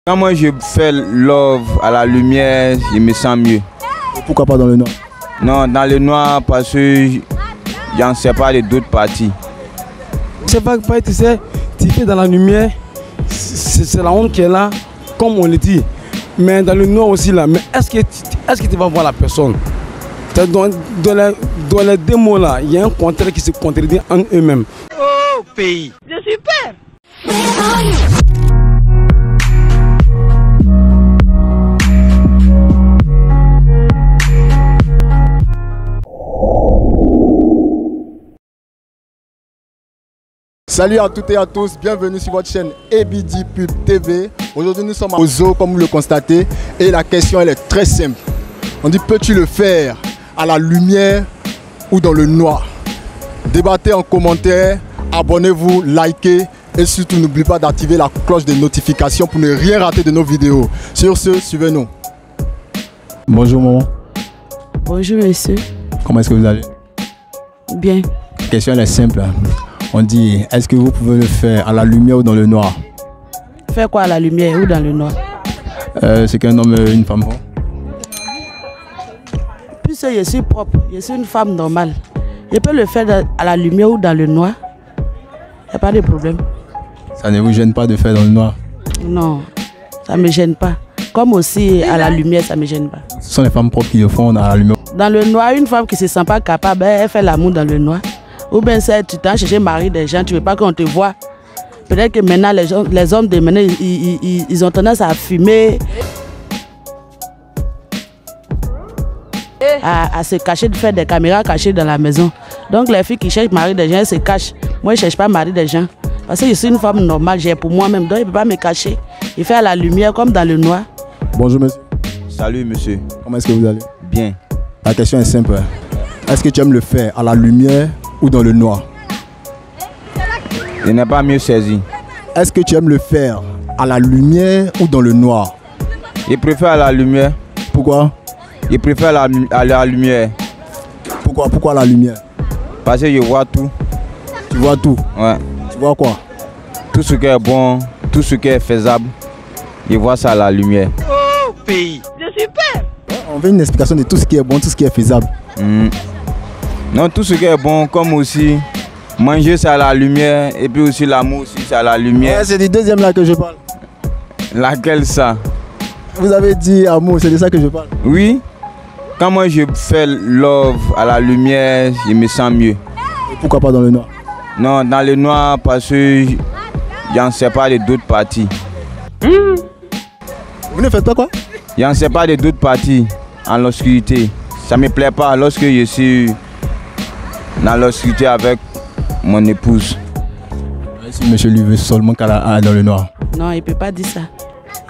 Quand moi je fais love à la lumière, je me sens mieux. Et pourquoi pas dans le noir? Non, dans le noir parce que j'en sais pas de d'autres parties. C'est pas que tu sais, tu fais dans la lumière, c'est la honte qui est là, comme on le dit. Mais dans le noir aussi là, mais est-ce que tu vas voir la personne? Dans les deux mots là, il y a un contraire qui se contredit en eux-mêmes. Oh pays, c'est super! Salut à toutes et à tous, bienvenue sur votre chaîne Ebidi Pub TV. Aujourd'hui nous sommes au zoo comme vous le constatez et la question elle est très simple. On dit peux-tu le faire à la lumière ou dans le noir? Débattez en commentaire, abonnez-vous, likez et surtout n'oubliez pas d'activer la cloche de notification pour ne rien rater de nos vidéos. Sur ce, suivez-nous. Bonjour maman. Bonjour monsieur. Comment est-ce que vous allez? Bien. La question elle est simple. On dit, est-ce que vous pouvez le faire à la lumière ou dans le noir? Faire quoi à la lumière ou dans le noir? C'est qu'un homme et une femme. Puisque je suis propre, je suis une femme normale. Je peux le faire à la lumière ou dans le noir. Il n'y a pas de problème. Ça ne vous gêne pas de faire dans le noir? Non, ça ne me gêne pas. Comme aussi à la lumière, ça ne me gêne pas. Ce sont les femmes propres qui le font à la lumière. Dans le noir, une femme qui ne se sent pas capable, elle fait l'amour dans le noir. Ou bien tu t'as cherché mari des gens, tu ne veux pas qu'on te voit. Peut-être que maintenant, les hommes de maintenant, ils ont tendance à fumer, à se cacher, de faire des caméras cachées dans la maison. Donc les filles qui cherchent mari des gens, elles se cachent. Moi, je ne cherche pas mari des gens. Parce que je suis une femme normale, j'ai pour moi-même. Donc, je ne peux pas me cacher. Il fait à la lumière comme dans le noir. Bonjour monsieur. Salut monsieur. Comment est-ce que vous allez? Bien. La question est simple. Est-ce que tu aimes le faire à la lumière ou dans le noir? Je n'ai pas mieux saisi. Est-ce que tu aimes le faire à la lumière ou dans le noir? Je préfère à la lumière. Pourquoi? Je préfère à la lumière. Pourquoi la lumière? Parce que je vois tout. Tu vois tout? Ouais. Tu vois quoi? Tout ce qui est bon, tout ce qui est faisable, je vois ça à la lumière. Oh pays, c'est super! On veut une explication de tout ce qui est bon, tout ce qui est faisable. Non, tout ce qui est bon, comme aussi manger c'est à la lumière et puis aussi l'amour aussi c'est à la lumière. Ouais, c'est du deuxième là que je parle. Laquelle ça? Vous avez dit amour, c'est de ça que je parle. Oui. Quand moi je fais love à la lumière, je me sens mieux. Et pourquoi pas dans le noir? Non, dans le noir parce que j'en sais pas de d'autres parties. Vous ne faites pas quoi? J'en sais pas de d'autres parties en l'obscurité. Ça me plaît pas lorsque je suis dans l'obscurité avec mon épouse. Si monsieur lui veut seulement dans le noir. Non, il ne peut pas dire ça.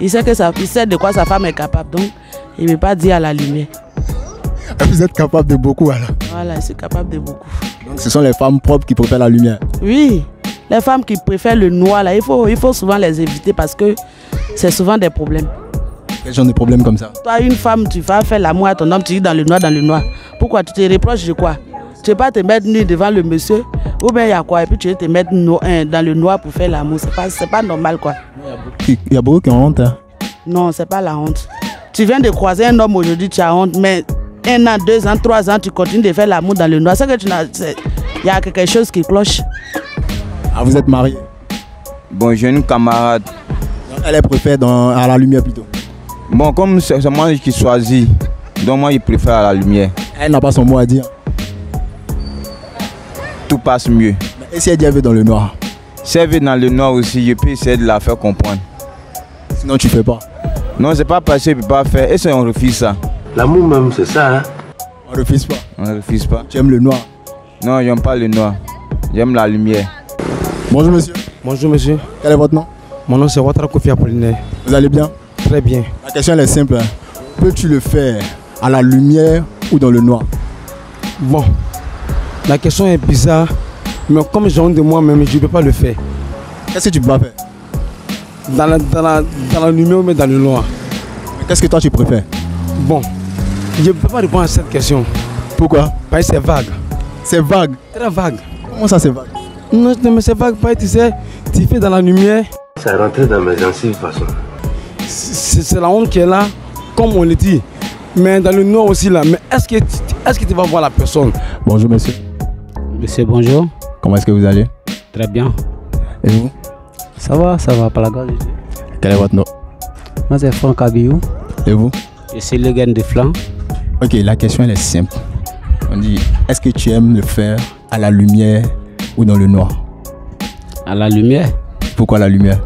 Il sait de quoi sa femme est capable, donc il ne peut pas dire à la lumière. Vous êtes capable de beaucoup alors? Voilà, je suis capable de beaucoup. Donc ce sont les femmes propres qui préfèrent la lumière? Oui, les femmes qui préfèrent le noir, là, il faut souvent les éviter parce que c'est souvent des problèmes. Quel genre de problèmes comme ça? Toi, une femme, tu vas faire l'amour à ton homme, tu dis dans le noir, dans le noir. Pourquoi? Tu te reproches de quoi? Tu ne peux pas te mettre nu devant le monsieur, ou bien il y a quoi? Et puis tu veux te mettre dans le noir pour faire l'amour. C'est pas normal quoi. Il y a beaucoup qui ont honte. Hein? Non, c'est pas la honte. Tu viens de croiser un homme aujourd'hui, tu as honte, mais 1 an, 2 ans, 3 ans, tu continues de faire l'amour dans le noir. C'est que il y a quelque chose qui cloche. Ah, vous êtes marié? Bon, j'ai une camarade. Elle préfère à la lumière plutôt? Bon, comme c'est moi qui choisis, donc moi je préfère à la lumière. Elle n'a pas son mot à dire? Tout passe mieux. Mais et si elle dit elle veut dans le noir? Si elle veut dans le noir aussi, je peux essayer de la faire comprendre. Sinon tu fais pas? Non, c'est pas parce que je ne peux pas faire. Et si on refuse ça? L'amour même, c'est ça, hein? On refuse pas? On ne refuse pas. Tu aimes le noir? Non, j'aime pas le noir. J'aime la lumière. Bonjour monsieur. Bonjour monsieur. Quel est votre nom? Mon nom c'est Ouattara Kofi Apollinaire. Vous allez bien? Très bien. La question elle est simple. Peux-tu le faire à la lumière ou dans le noir? Bon, la question est bizarre, mais comme j'ai honte de moi-même, je ne peux pas le faire. Qu'est-ce que tu peux pas faire? Dans la lumière ou dans le noir. Qu'est-ce que toi tu préfères? Bon, je ne peux pas répondre à cette question. Pourquoi? Parce que c'est vague. C'est vague? Très vague. Comment ça c'est vague? Non, mais c'est vague, parce que tu sais, tu fais dans la lumière. Ça rentre dans mes gencives de toute façon. c'est la honte qui est là, comme on le dit. Mais dans le noir aussi là, mais est-ce que tu vas voir la personne? Bonjour monsieur. Monsieur, bonjour. Comment est-ce que vous allez? Très bien. Et vous? Ça va, par la grâce de Dieu. Quel est votre nom? Moi, c'est Franck Abiyou. Et vous? Je suis le gain de flanc. Ok, la question elle est simple. On dit, est-ce que tu aimes le faire à la lumière ou dans le noir? À la lumière. Pourquoi la lumière?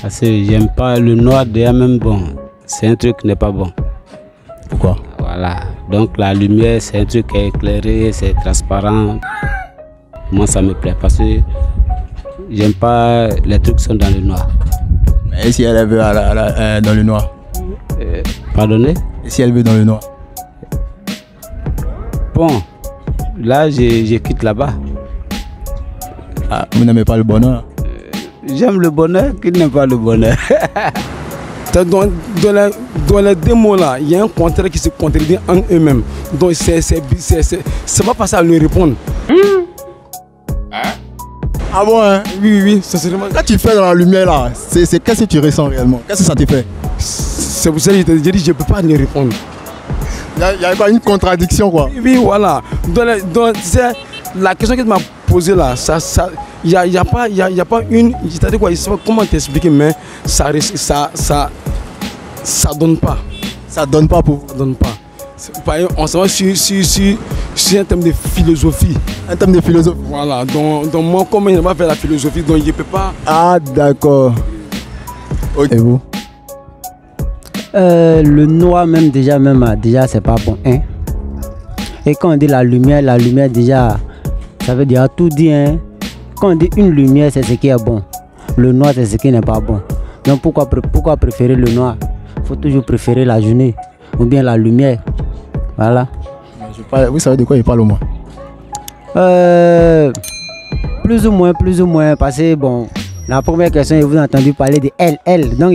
Parce que j'aime pas le noir déjà même bon. C'est un truc qui n'est pas bon. Pourquoi? Voilà. Donc la lumière, c'est un truc qui est éclairé, c'est transparent. Moi, ça me plaît parce que j'aime pas les trucs qui sont dans le noir. Et si elle veut dans le noir? Pardonnez? Et si elle veut dans le noir? Bon, là, je quitte là-bas. Ah, vous n'aimez pas le bonheur? J'aime le bonheur, qui n'aime pas le bonheur? Dans les deux mots là, il y a un contraire qui se contredit en eux-mêmes. Donc c'est pas facile à lui répondre. Ah bon hein? Oui, sincèrement. Quand tu fais dans la lumière là, qu'est-ce que tu ressens réellement? Qu'est-ce que ça te fait? C'est pour ça que je dis je peux pas lui répondre. Il y a quoi, une contradiction quoi? Oui, voilà. Tu sais, la question que tu m'as posée là, il n'y a pas une. C'est-à-dire quoi, je sais pas comment t'expliquer, mais ça donne pas. Ça donne pas pour vous? Ça donne pas. On s'en va sur un thème de philosophie. Un thème de philosophie? Voilà. Donc moi, comme je n'ai pas fait la philosophie, donc je ne peux pas. Ah, d'accord. Okay. Et vous? Le noir même déjà c'est pas bon. Hein? Et quand on dit la lumière déjà, ça veut dire tout dire. Hein? Quand on dit une lumière, c'est ce qui est bon. Le noir, c'est ce qui n'est pas bon. Donc pourquoi préférer le noir? Il faut toujours préférer la journée ou bien la lumière. Voilà. Vous savez de quoi il parle au moins? Plus ou moins, parce que bon, la première question, je vous ai entendu parler de elle. Donc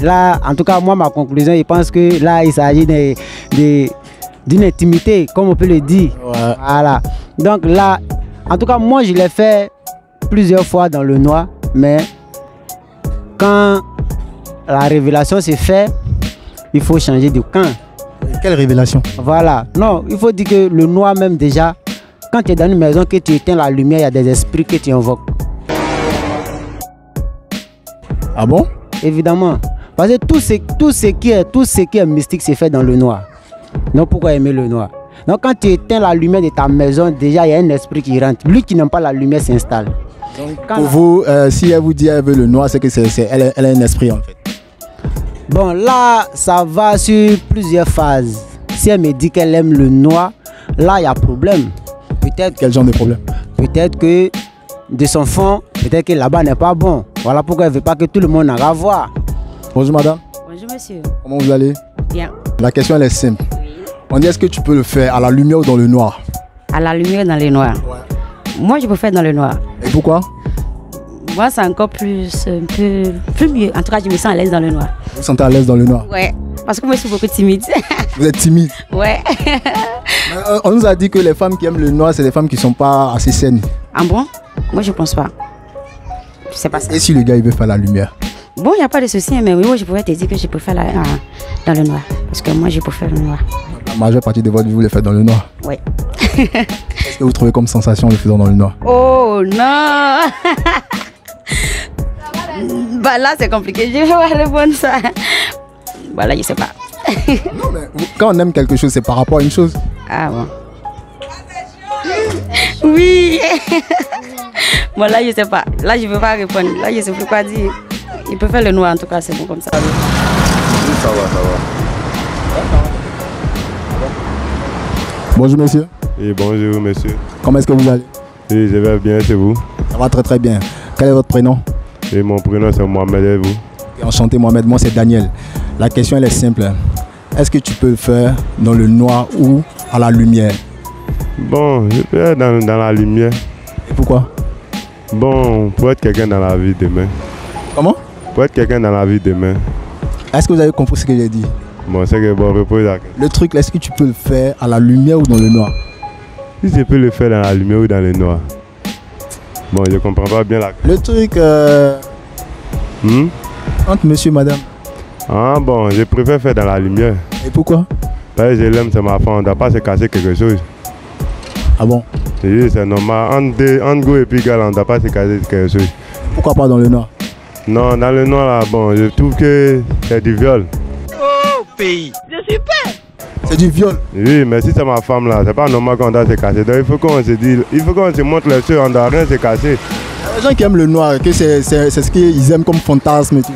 là, en tout cas, moi, ma conclusion, je pense que là, il s'agit d'une intimité, comme on peut le dire. Ouais. Voilà. Donc là, en tout cas, moi, je l'ai fait plusieurs fois dans le noir, mais quand la révélation s'est faite, il faut changer de camp. Quelle révélation? Voilà. Non, il faut dire que le noir même déjà, quand tu es dans une maison, que tu éteins la lumière, il y a des esprits que tu invoques. Ah bon? Évidemment. Parce que tout ce qui est mystique, c'est fait dans le noir. Donc pourquoi aimer le noir? Donc quand tu éteins la lumière de ta maison, déjà il y a un esprit qui rentre. Lui qui n'aime pas la lumière s'installe. Pour vous, si elle vous dit qu'elle veut le noir, c'est que elle a un esprit en fait. Bon, là, ça va sur plusieurs phases. Si elle me dit qu'elle aime le noir, là, il y a problème. Peut-être. Quel genre de problème? Peut-être que de son fond, peut-être que là-bas n'est pas bon. Voilà pourquoi elle ne veut pas que tout le monde en voir. Bonjour madame. Bonjour monsieur. Comment vous allez? Bien. La question elle est simple. Oui. On dit est-ce que tu peux le faire à la lumière ou dans le noir? À la lumière dans le noir. Ouais. Moi je peux faire dans le noir. Et pourquoi? Moi c'est encore plus mieux. En tout cas je me sens à l'aise dans le noir. Vous vous sentez à l'aise dans le noir? Ouais. Parce que moi je suis beaucoup timide. Vous êtes timide? Ouais. On nous a dit que les femmes qui aiment le noir, c'est des femmes qui ne sont pas assez saines. Ah bon? Moi je pense pas. C'est pas ça. Et si le gars il veut faire la lumière? Bon, il n'y a pas de souci, mais oui, moi je pourrais te dire que je peux faire dans le noir. Parce que moi je peux faire le noir. La majeure partie de votre vie, vous le faites dans le noir? Oui. Qu'est-ce que vous trouvez comme sensation le faisant dans le noir? Oh non. Bah là c'est compliqué, je vais pas répondre ça. Bah là je sais pas. Non, mais quand on aime quelque chose, c'est par rapport à une chose. Ah bon. Oui. Bon là je sais pas. Là je peux pas répondre. Là je sais plus quoi dire. Il peut faire le noir en tout cas, c'est bon comme ça. Ça va. Bonjour monsieur. Oui, bonjour monsieur. Comment est-ce que vous allez? Oui, je vais bien, c'est vous? Ça va très bien. Quel est votre prénom? Et mon prénom c'est Mohamed, et vous? Enchanté Mohamed, moi c'est Daniel. La question elle est simple. Est-ce que tu peux le faire dans le noir ou à la lumière? Bon, je peux être dans la lumière. Et pourquoi? Bon, pour être quelqu'un dans la vie demain. Comment? Pour être quelqu'un dans la vie demain. Est-ce que vous avez compris ce que j'ai dit? Bon, c'est que bon, repose la question. Le truc, est-ce que tu peux le faire à la lumière ou dans le noir? Si je peux le faire dans la lumière ou dans le noir. Bon, je comprends pas bien la question. Le truc, entre monsieur et madame. Ah bon, je préfère faire dans la lumière. Et pourquoi? Parce que je l'aime, c'est ma femme, on ne doit pas se casser quelque chose. Ah bon? Oui, c'est normal. Entre go et puis gal, on ne doit pas se casser quelque chose. Pourquoi pas dans le noir? Non, dans le noir là, bon, je trouve que c'est du viol. Oh pays, je suis père. C'est du viol? Oui, mais si c'est ma femme là, c'est pas normal qu'on doit se casser. Donc il faut qu'on se dise, il faut qu'on se montre les choses, on ne doit rien se casser. Les gens qui aiment le noir, que c'est ce qu'ils aiment comme fantasme et tout.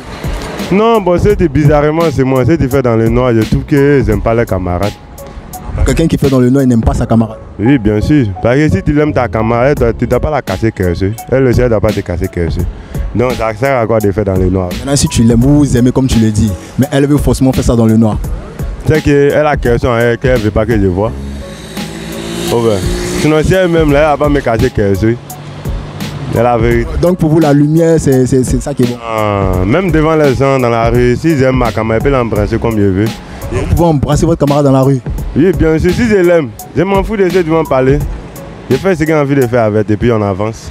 Non, bon, c'est bizarrement, c'est moi. Si tu fais dans le noir, je trouve qu'ils n'aiment pas les camarades. Quelqu'un qui fait dans le noir, il n'aime pas sa camarade. Oui, bien sûr. Parce que si tu aimes ta camarade, tu ne dois pas la casser quelque chose. Elle ne doit pas te casser quelque chose. Donc ça sert à quoi de faire dans le noir? Maintenant, si tu l'aimes, vous aimez comme tu le dis. Mais elle veut forcément faire ça dans le noir. C'est qu'elle a quelque chose qu'elle ne veut pas que je vois. Oh ben. Sinon, si elle-même, là, elle va pas me casser quelque chose. C'est la vérité. Donc pour vous, la lumière, c'est ça qui est bon. Ah, même devant les gens dans la rue, s'ils aiment ma camarade, ils peuvent l'embrasser comme je veux. Vous pouvez embrasser votre camarade dans la rue? Oui, bien sûr, si je l'aime, je m'en fous de ce qu'ils vont parler. Je fais ce que j'ai envie de faire avec et puis on avance.